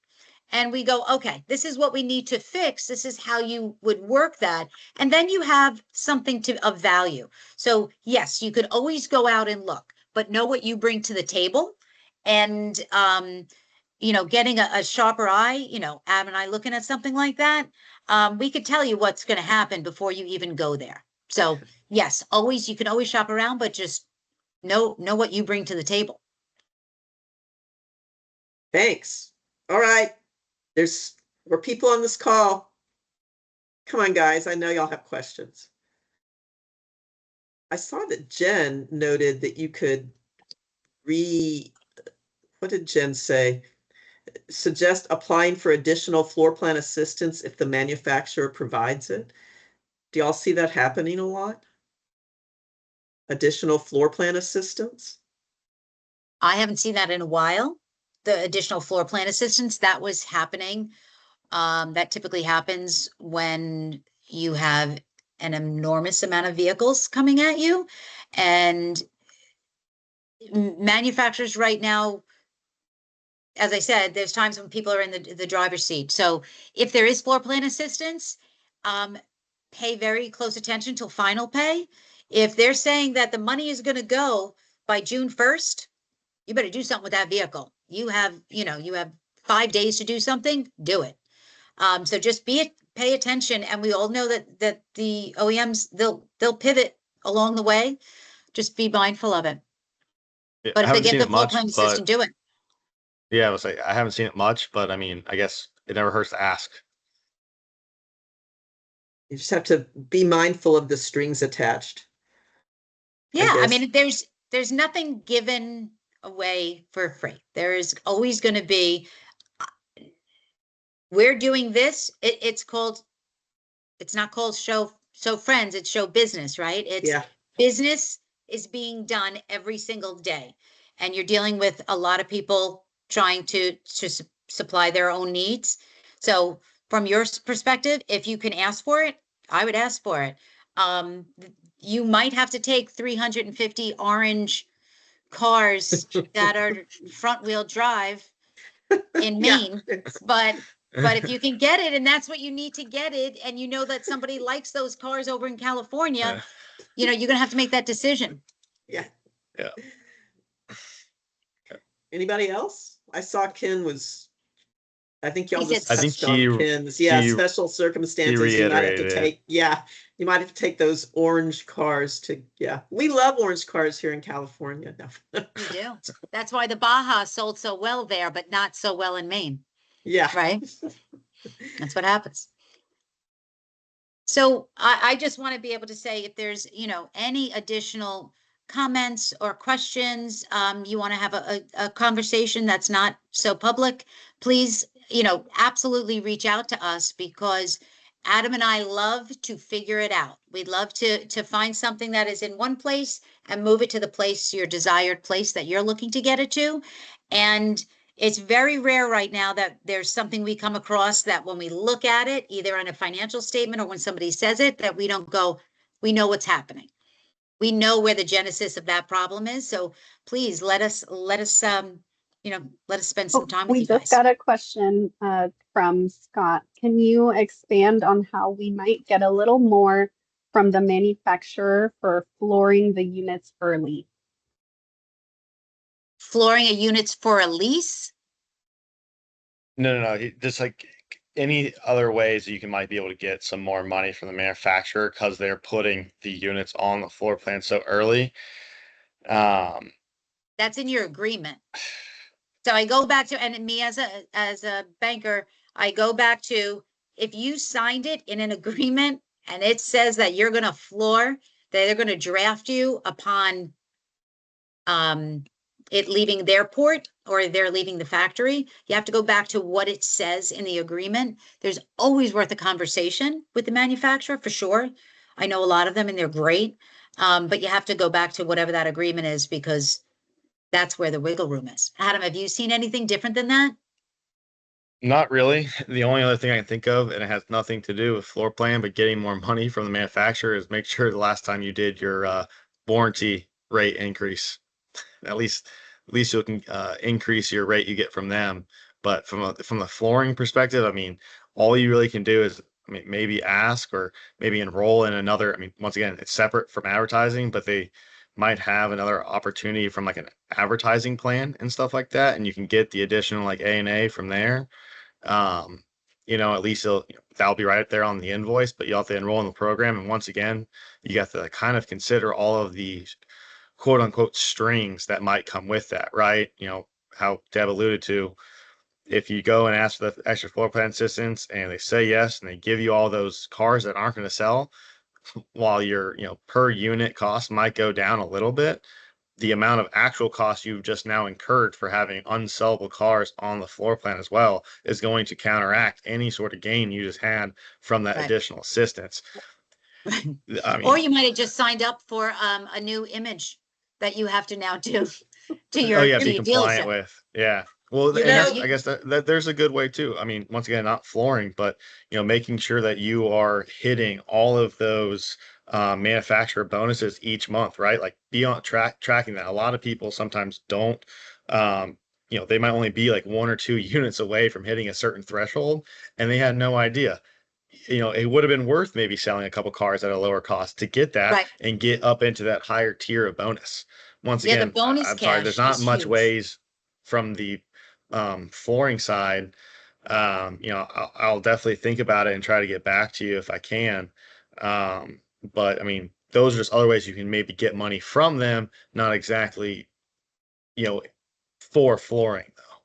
And we go, okay, this is what we need to fix. This is how you would work that. And then you have something of value. So yes, you could always go out and look, but know what you bring to the table. And, getting a sharper eye, Ab and I looking at something like that, we could tell you what's going to happen before you even go there. So yes, always, you can always shop around, but just know what you bring to the table. Thanks. All right. We're people on this call. Come on, guys. I know y'all have questions. I saw that Jen noted that you could what did Jen say? Suggest applying for additional floor plan assistance if the manufacturer provides it. Do y'all see that happening a lot? Additional floor plan assistance? I haven't seen that in a while. The additional floor plan assistance that was happening. That typically happens when you have an enormous amount of vehicles coming at you, and manufacturers right now, as I said, there's times when people are in the driver's seat. So if there is floor plan assistance, pay very close attention till final pay. If they're saying that the money is going to go by June 1st, you better do something with that vehicle. You have 5 days to do something, do it. So just pay attention. And we all know that the OEMs, they'll pivot along the way. Just be mindful of it. Yeah, But I if they haven't get seen the it floor much, plan but assistant, do it. yeah, I was like, I haven't seen it much, but I mean, I guess it never hurts to ask. You just have to be mindful of the strings attached. Yeah, I guess. mean, there's nothing given away for free. There is always going to be, we're doing this. It's not called show friends, it's show business, right? It's Yeah. business is being done every single day. And you're dealing with a lot of people trying to supply their own needs. So from your perspective, if you can ask for it, I would ask for it. You might have to take 350 orange cars that are front wheel drive in Maine, but if you can get it, and that's what you need to get it, and you know that somebody likes those cars over in California, you're going to have to make that decision. Yeah. Yeah. Anybody else? I saw Ken was, I think y'all He just said- I think touched on Ken's. Yeah, special circumstances. You might have to reiterated it. you might have to take those orange cars to, we love orange cars here in California. You do. That's why the Baja sold so well there, but not so well in Maine, Yeah. right? That's what happens. So I just want to be able to say, if there's, any additional comments or questions, you want to have a conversation that's not so public, please, absolutely reach out to us, because Adam and I love to figure it out. We'd love to find something that is in one place and move it to the place, your desired place that you're looking to get it to. And it's very rare right now that there's something we come across that when we look at it, either on a financial statement or when somebody says it, that we don't go, we know what's happening. We know where the genesis of that problem is. So please let us spend some time with We you just guys. got a question from Scott. Can you expand on how we might get a little more from the manufacturer for flooring the units early? Flooring a units for a lease? No. Just like any other ways that you might be able to get some more money from the manufacturer because they're putting the units on the floor plan so early. That's in your agreement. So I go back to, and me as a banker, I go back to, if you signed it in an agreement and it says that you're going to floor, that they're going to draft you upon it leaving their port or they're leaving the factory, you have to go back to what it says in the agreement. There's always worth a conversation with the manufacturer, for sure. I know a lot of them and they're great. But you have to go back to whatever that agreement is, because that's where the wiggle room is. Adam, have you seen anything different than that? Not really. The only other thing I can think of, and it has nothing to do with floor plan, but getting more money from the manufacturer, is make sure the last time you did your warranty rate increase. At least you can increase your rate you get from them. But from the flooring perspective, I mean, all you really can do is, I mean, maybe ask or maybe enroll in another. I mean, once again, it's separate from advertising, but they might have another opportunity from like an advertising plan and stuff like that, and you can get the additional like A&A from there. at least that'll be right there on the invoice, but you'll have to enroll in the program. And once again, you have to kind of consider all of the quote unquote strings that might come with that, right? How Deb alluded to, if you go and ask for the extra floor plan assistance and they say yes, and they give you all those cars that aren't going to sell, while your, per unit cost might go down a little bit, the amount of actual cost you've just now incurred for having unsellable cars on the floor plan as well is going to counteract any sort of gain you just had from that Right. additional assistance. I mean, Or you might have just signed up for a new image that you have to now do to your, be compliant dealership. with. Yeah. Well, I guess that there's a good way too. I mean, once again, not flooring, but making sure that you are hitting all of those manufacturer bonuses each month, right? Like be on tracking that. A lot of people sometimes don't. They might only be like 1 or 2 units away from hitting a certain threshold, and they had no idea. It would have been worth maybe selling a couple cars at a lower cost to get that Right. and get up into that higher tier of bonus. Once Yeah, the again, bonus I'm sorry, there's cash not is much huge. ways from the flooring side. I'll definitely think about it and try to get back to you if I can. But I mean, those are just other ways you can maybe get money from them, not exactly, for flooring though.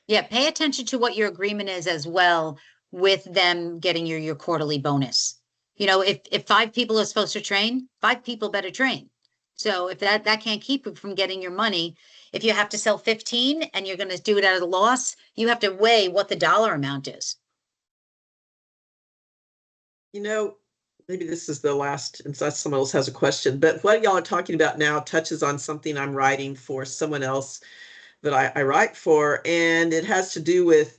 Yeah, pay attention to what your agreement is as well with them getting your quarterly bonus. If 5 people are supposed to train, 5 people better train. So if that can't keep you from getting your money, if you have to sell 15 and you're going to do it at a loss, you have to weigh what the dollar amount is. Maybe this is the last, unless someone else has a question, but what y'all are talking about now touches on something I'm writing for someone else that I write for, and it has to do with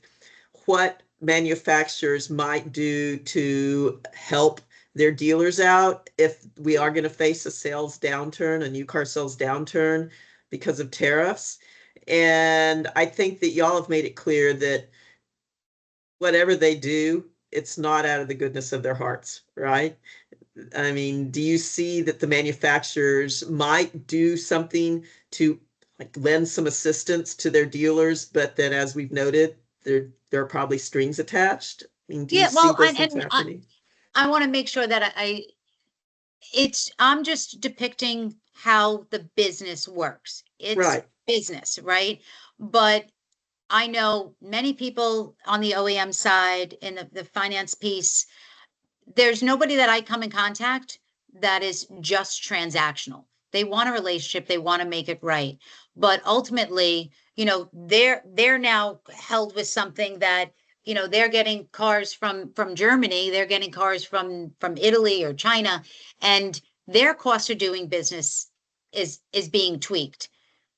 what manufacturers might do to help their dealers out if we are going to face a sales downturn, a new car sales downturn because of tariffs. And I think that y'all have made it clear that whatever they do, it's not out of the goodness of their hearts, right? I mean, do you see that the manufacturers might do something to lend some assistance to their dealers, but then as we've noted, there are probably strings attached? I mean, do you see those things happening? I want to make sure that I'm just depicting how the business works. It's Right. business, right? But I know many people on the OEM side in the finance piece, there's nobody that I come in contact that is just transactional. They want a relationship, they want to make it right. But ultimately, they're now held with something that, they're getting cars from Germany, they're getting cars from Italy or China, and their cost of doing business is being tweaked.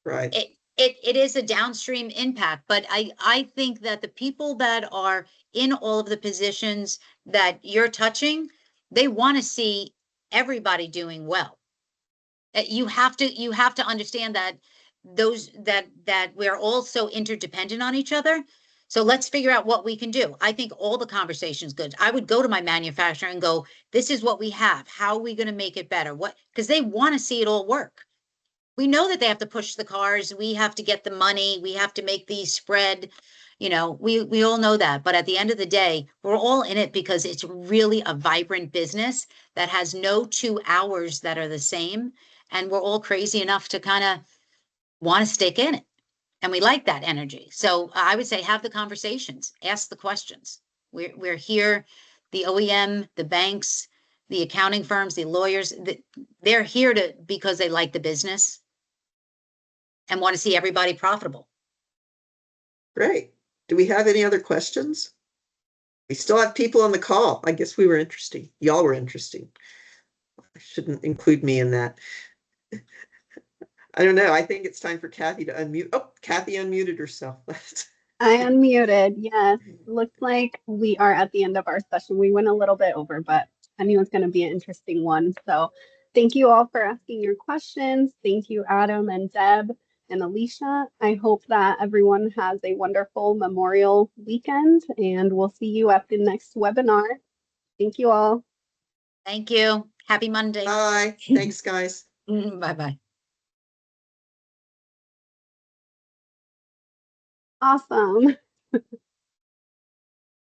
Right. It is a downstream impact, but I think that the people that are in all of the positions that you're touching, they want to see everybody doing well. You have to understand that that we're all so interdependent on each other. So let's figure out what we can do. I think all the conversation's good. I would go to my manufacturer and go, this is what we have. How are we going to make it better? Because they want to see it all work. We know that they have to push the cars. We have to get the money. We have to make these spread. We all know that. But at the end of the day, we're all in it because it's really a vibrant business that has no 2 hours that are the same. And we're all crazy enough to kind of want to stick in it. And we like that energy. So I would say have the conversations, ask the questions. We're here, the OEM, the banks, the accounting firms, the lawyers, they're here because they like the business and want to see everybody profitable. Great. Do we have any other questions? We still have people on the call. I guess we were interesting. Y'all were interesting. I shouldn't include me in that. I don't know. I think it's time for Kathy to unmute. Oh, Kathy unmuted herself. I unmuted. Yes. Looks like we are at the end of our session. We went a little bit over, but I knew it was going to be an interesting one. So thank you all for asking your questions. Thank you, Adam and Deb and Alicia. I hope that everyone has a wonderful Memorial weekend, and we'll see you at the next webinar. Thank you all. Thank you. Happy Monday. Bye. Thanks, guys. Bye-bye. Awesome.